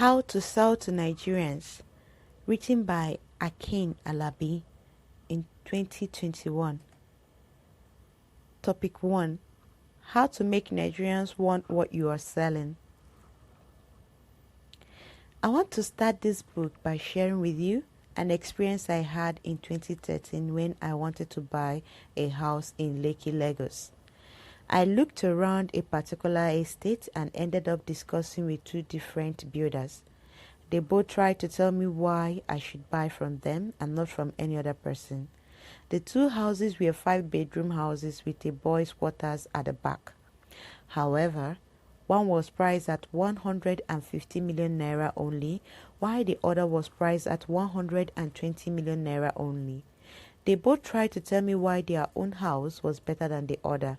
How to Sell to Nigerians, written by Akin Alabi in 2021. Topic 1. How to make Nigerians want what you are selling. I want to start this book by sharing with you an experience I had in 2013 when I wanted to buy a house in Lekki, Lagos. I looked around a particular estate and ended up discussing with two different builders. They both tried to tell me why I should buy from them and not from any other person. The two houses were 5-bedroom houses with a boys' quarters at the back. However, one was priced at 150 million naira only, while the other was priced at 120 million naira only. They both tried to tell me why their own house was better than the other.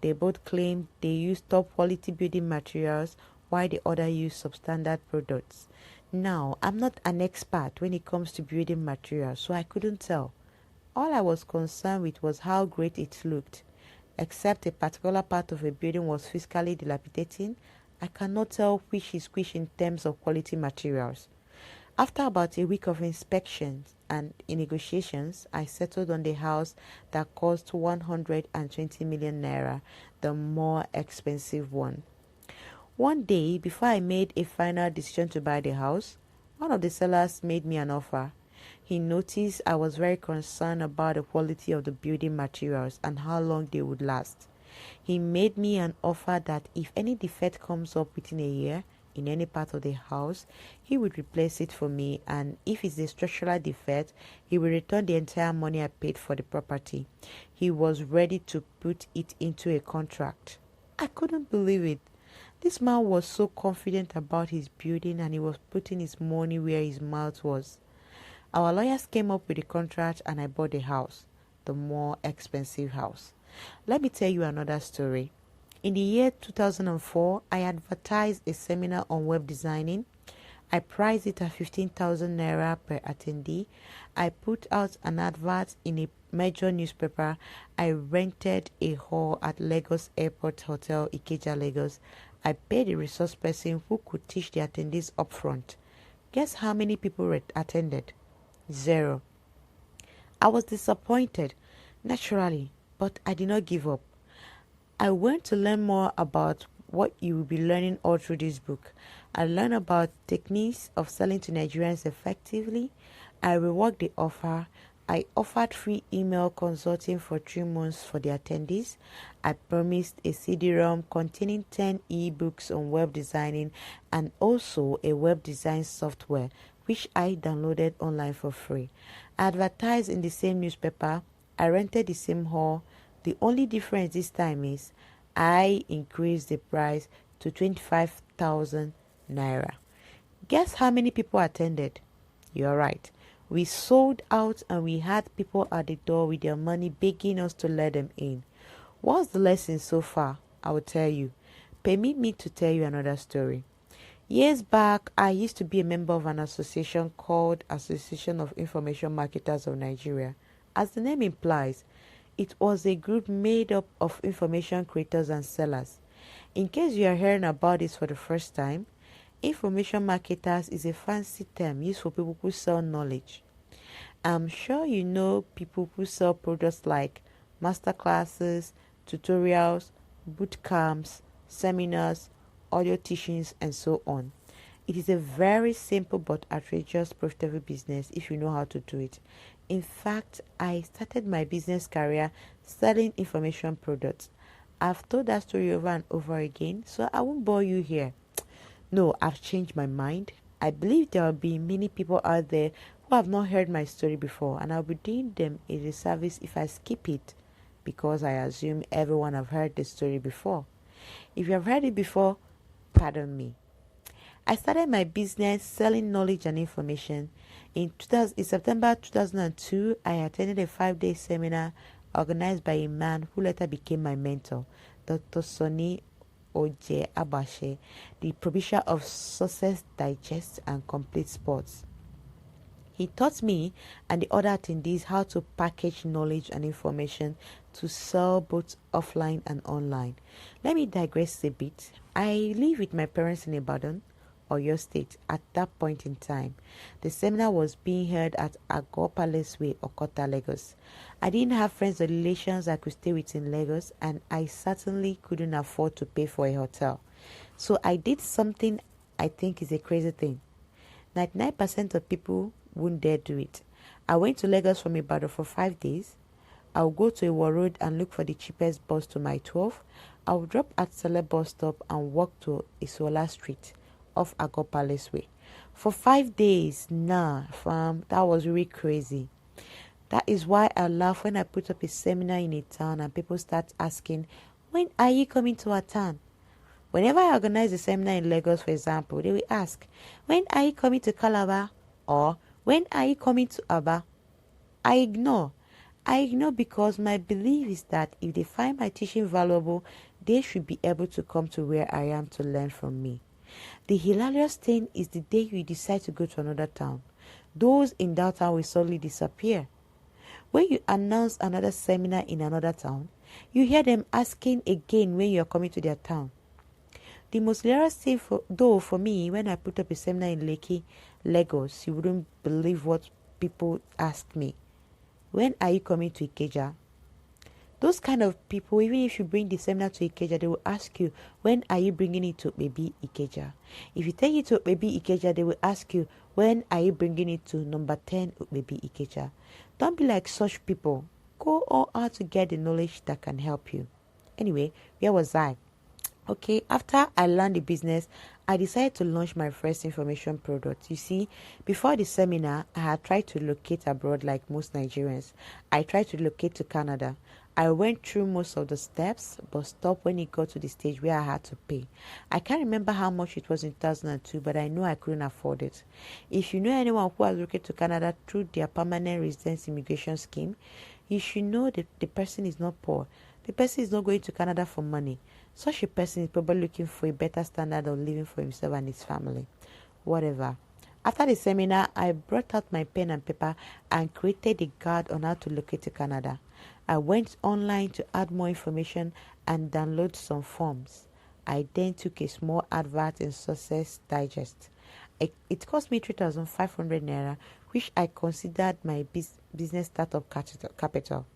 They both claimed they used top quality building materials while the other used substandard products. Now, I'm not an expert when it comes to building materials, so I couldn't tell. All I was concerned with was how great it looked. Except a particular part of a building was physically dilapidating, I cannot tell which is which in terms of quality materials. After about a week of inspections and negotiations, I settled on the house that cost 120 million naira, the more expensive one. One day, before I made a final decision to buy the house, one of the sellers made me an offer. He noticed I was very concerned about the quality of the building materials and how long they would last. He made me an offer that if any defect comes up within a year, in any part of the house, he would replace it for me, and if it's a structural defect, he will return the entire money I paid for the property. He was ready to put it into a contract. I couldn't believe it. This man was so confident about his building and he was putting his money where his mouth was. Our lawyers came up with the contract and I bought the house, the more expensive house. Let me tell you another story. In the year 2004, I advertised a seminar on web designing. I priced it at 15,000 naira per attendee. I put out an advert in a major newspaper. I rented a hall at Lagos Airport Hotel, Ikeja, Lagos. I paid a resource person who could teach the attendees upfront. Guess how many people attended? 0. I was disappointed, naturally, but I did not give up. I went to learn more about what you will be learning all through this book. I learned about techniques of selling to Nigerians effectively. I reworked the offer. I offered free email consulting for 3 months for the attendees. I promised a CD-ROM containing 10 ebooks on web designing and also a web design software, which I downloaded online for free. I advertised in the same newspaper. I rented the same hall. The only difference this time is I increased the price to 25,000 naira. Guess how many people attended? You're right. We sold out and we had people at the door with their money begging us to let them in. What's the lesson so far? I will tell you. Permit me to tell you another story. Years back, I used to be a member of an association called Association of Information Marketers of Nigeria. As the name implies, it was a group made up of information creators and sellers. In case you are hearing about this for the first time, information marketers is a fancy term used for people who sell knowledge. I'm sure you know people who sell products like masterclasses, tutorials, boot camps, seminars, audio teachings, and so on. It is a very simple but outrageous profitable business if you know how to do it. In fact, I started my business career selling information products. I've told that story over and over again, so I won't bore you here. No, I've changed my mind. I believe there will be many people out there who have not heard my story before, and I'll be doing them a disservice if I skip it, because I assume everyone have heard the story before. If you have heard it before, pardon me. I started my business selling knowledge and information. In September 2002, I attended a 5-day seminar organized by a man who later became my mentor, Dr. Sonny Oje Abashe, the publisher of Success Digest and Complete Sports. He taught me and the other attendees how to package knowledge and information to sell both offline and online. Let me digress a bit. I live with my parents in Ibadan. Oyo State at that point in time. The seminar was being held at Agor Palace Way, Okota, Lagos. I didn't have friends or relations I could stay with in Lagos, and I certainly couldn't afford to pay for a hotel. So I did something I think is a crazy thing. 99% of people wouldn't dare do it. I went to Lagos from Ibadan for 5 days. I'll go to Iwo Road and look for the cheapest bus to my 12. I'll drop at Sele bus stop and walk to Isola Street off Agor Palace Way. For 5 days, fam, that was really crazy. That is why I laugh when I put up a seminar in a town and people start asking, when are you coming to our town? Whenever I organize a seminar in Lagos, for example, they will ask, when are you coming to Calabar? Or when are you coming to Aba? I ignore because my belief is that if they find my teaching valuable, they should be able to come to where I am to learn from me. The hilarious thing is the day you decide to go to another town, those in that town will suddenly disappear. When you announce another seminar in another town, you hear them asking again when you are coming to their town. The most hilarious thing for me, when I put up a seminar in Lekki, Lagos, you wouldn't believe what people ask me. When are you coming to Ikeja? Those kind of people, even if you bring the seminar to Ikeja, they will ask you, when are you bringing it to Baby Ikeja? If you take it to Baby Ikeja, they will ask you, when are you bringing it to number 10 Baby Ikeja? Don't be like such people. Go all out to get the knowledge that can help you. Anyway, where was I? Okay, after I learned the business, I decided to launch my first information product. You see, before the seminar, I had tried to locate abroad like most Nigerians. I tried to locate to Canada. I went through most of the steps, but stopped when it got to the stage where I had to pay. I can't remember how much it was in 2002, but I know I couldn't afford it. If you know anyone who has relocated to Canada through their permanent residence immigration scheme, you should know that the person is not poor. The person is not going to Canada for money. Such a person is probably looking for a better standard of living for himself and his family. Whatever. After the seminar, I brought out my pen and paper and created a guide on how to locate to Canada. I went online to add more information and download some forms. I then took a small advert in Success Digest. It cost me 3,500 naira, which I considered my business startup capital.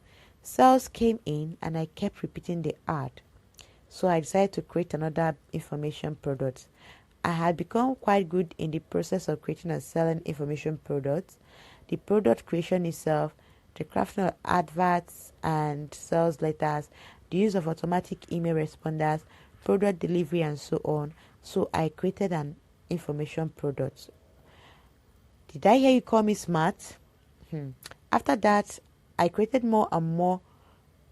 Sales came in and I kept repeating the ad. So I decided to create another information product. I had become quite good in the process of creating and selling information products. The product creation itself, the crafting of adverts and sales letters, the use of automatic email responders, product delivery and so on. So I created an information product. Did I hear you call me smart? After that, I created more and more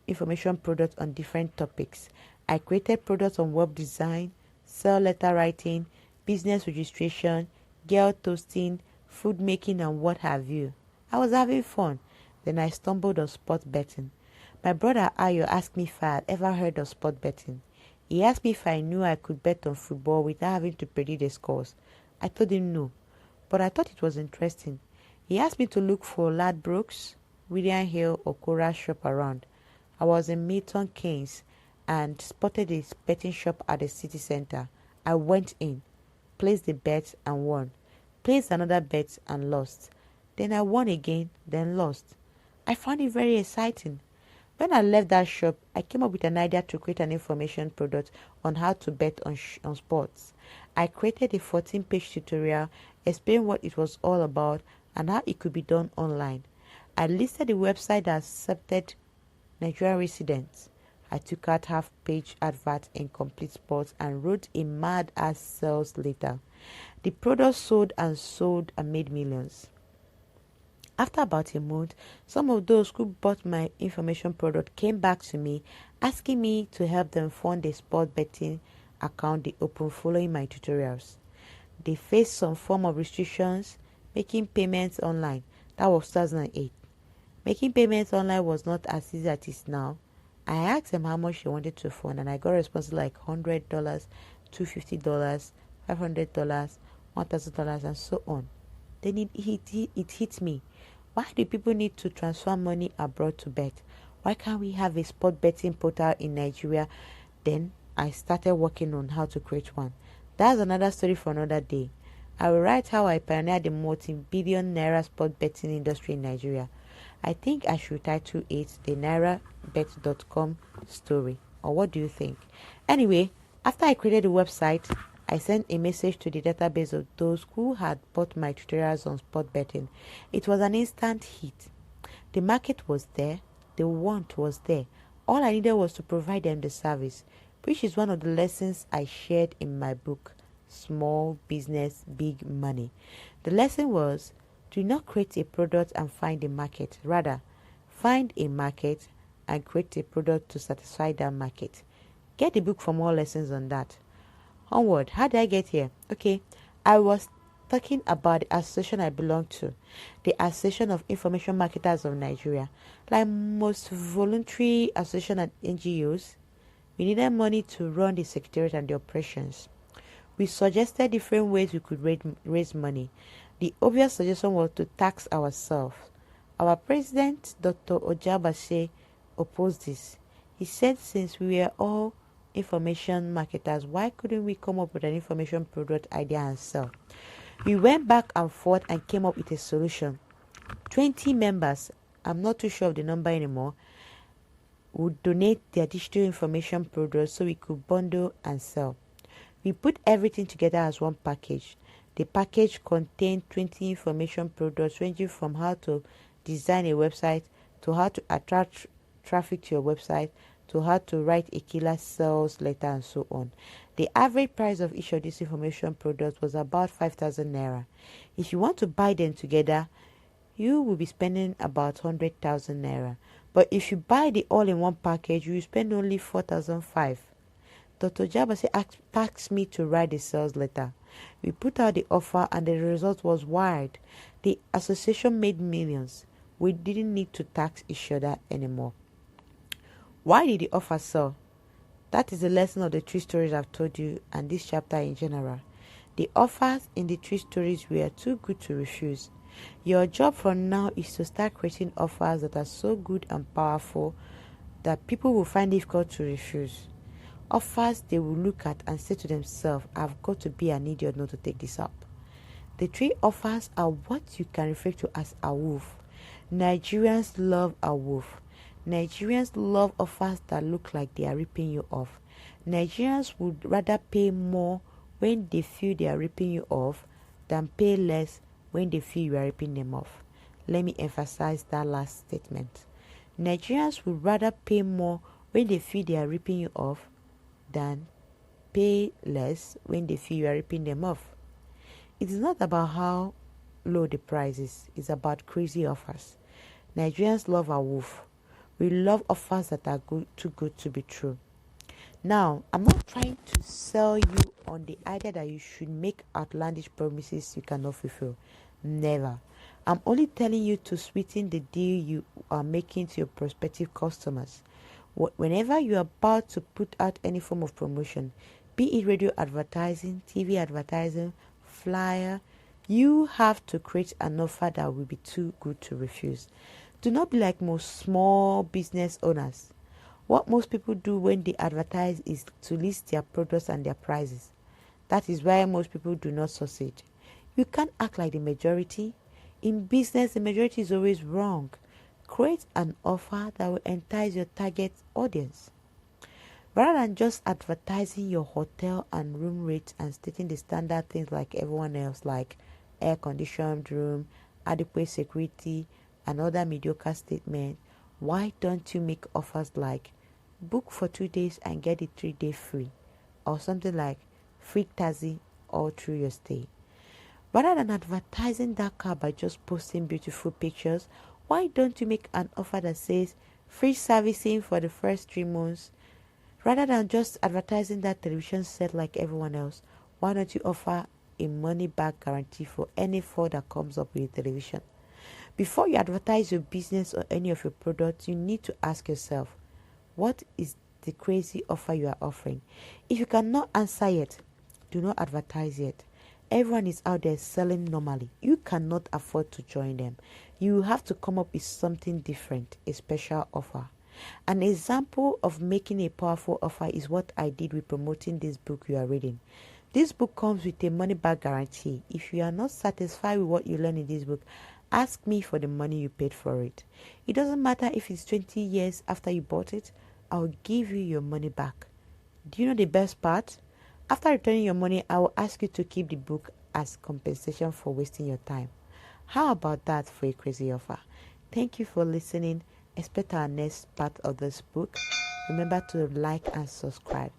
information products on different topics. I created products on web design, sell letter writing, business registration, girl toasting, food making, and what have you. I was having fun. Then I stumbled on sport betting. My brother Ayo asked me if I had ever heard of sport betting. He asked me if I knew I could bet on football without having to predict the scores. I told him no, but I thought it was interesting. He asked me to look for Ladbrokes, William Hill, or Cora shop around. I was in Milton Keynes and spotted a betting shop at the city center. I went in, placed the bet and won. Placed another bet and lost. Then I won again, then lost. I found it very exciting. When I left that shop, I came up with an idea to create an information product on how to bet on sports. I created a 14-page tutorial explaining what it was all about and how it could be done online. I listed the website that accepted Nigerian residents. I took out half-page advert in Complete Sports and wrote a mad-ass sales letter. The product sold and made millions. After about a month, some of those who bought my information product came back to me asking me to help them fund a sport betting account they opened following my tutorials. They faced some form of restrictions, making payments online. That was 2008. Making payments online was not as easy as it is now. I asked them how much they wanted to fund and I got responses like $100, $250, $500, $1,000 and so on. Then it hit me. Why do people need to transfer money abroad to bet? Why can't we have a sport betting portal in Nigeria? Then I started working on how to create one. That's another story for another day. I will write how I pioneered the multi-billion naira sport betting industry in Nigeria. I think I should title it the nairabet.com story. Or what do you think? Anyway, after I created the website, I sent a message to the database of those who had bought my tutorials on sport betting. It was an instant hit. The market was there. The want was there. All I needed was to provide them the service, which is one of the lessons I shared in my book, Small Business, Big Money. The lesson was, do not create a product and find a market. Rather, find a market and create a product to satisfy that market. Get the book for more lessons on that. Onward, how did I get here? Okay, I was talking about the association I belong to, the Association of Information Marketers of Nigeria. Like most voluntary association and NGOs, we needed money to run the secretariat and the operations. We suggested different ways we could raise money. The obvious suggestion was to tax ourselves. Our president, Dr. Ojabase, opposed this. He said since we were all information marketers, why couldn't we come up with an information product idea and sell? We went back and forth and came up with a solution. 20 members, I'm not too sure of the number anymore, would donate their digital information products so we could bundle and sell. We put everything together as one package. The package contained 20 information products ranging from how to design a website to how to attract traffic to your website to how to write a killer sales letter and so on. The average price of each of these information products was about 5,000 naira. If you want to buy them together, you will be spending about 100,000 naira. But if you buy the all-in-one package, you will spend only 4,500. Dr. Jabase asked me to write the sales letter. We put out the offer and the result was wild. The association made millions. We didn't need to tax each other anymore. Why did the offer sell? That is the lesson of the 3 stories I've told you and this chapter in general. The offers in the 3 stories were too good to refuse. Your job from now is to start creating offers that are so good and powerful that people will find it difficult to refuse. Offers they will look at and say to themselves, I've got to be an idiot not to take this up. The 3 offers are what you can refer to as a wolf. Nigerians love a wolf. Nigerians love offers that look like they are ripping you off. Nigerians would rather pay more when they feel they are ripping you off than pay less when they feel you are ripping them off. Let me emphasize that last statement. Nigerians would rather pay more when they feel they are ripping you off than pay less when they feel you are ripping them off. It is not about how low the price is. It's about crazy offers. Nigerians love a wolf. We love offers that are too good to be true. Now, I'm not trying to sell you on the idea that you should make outlandish promises you cannot fulfill. Never. I'm only telling you to sweeten the deal you are making to your prospective customers. Whenever you're about to put out any form of promotion, be it radio advertising, TV advertising, flyer, you have to create an offer that will be too good to refuse. Do not be like most small business owners. What most people do when they advertise is to list their products and their prices. That is why most people do not succeed. You can't act like the majority. In business, the majority is always wrong. Create an offer that will entice your target audience. Rather than just advertising your hotel and room rates and stating the standard things like everyone else, like air-conditioned room, adequate security, and other mediocre statements, why don't you make offers like book for 2 days and get it 3-day free, or something like free taxi all through your stay? Rather than advertising that car by just posting beautiful pictures, why don't you make an offer that says free servicing for the first 3 months? Rather than just advertising that television set like everyone else, why don't you offer a money-back guarantee for any fault that comes up with the television? Before you advertise your business or any of your products, you need to ask yourself, what is the crazy offer you are offering? If you cannot answer yet, do not advertise yet. Everyone is out there selling normally. You cannot afford to join them. You have to come up with something different, a special offer. An example of making a powerful offer is what I did with promoting this book you are reading. This book comes with a money back guarantee. If you are not satisfied with what you learn in this book, ask me for the money you paid for it. It doesn't matter if it's 20 years after you bought it, I'll give you your money back. Do you know the best part? After returning your money, I will ask you to keep the book as compensation for wasting your time. How about that for a crazy offer? Thank you for listening. Expect our next part of this book. Remember to like and subscribe.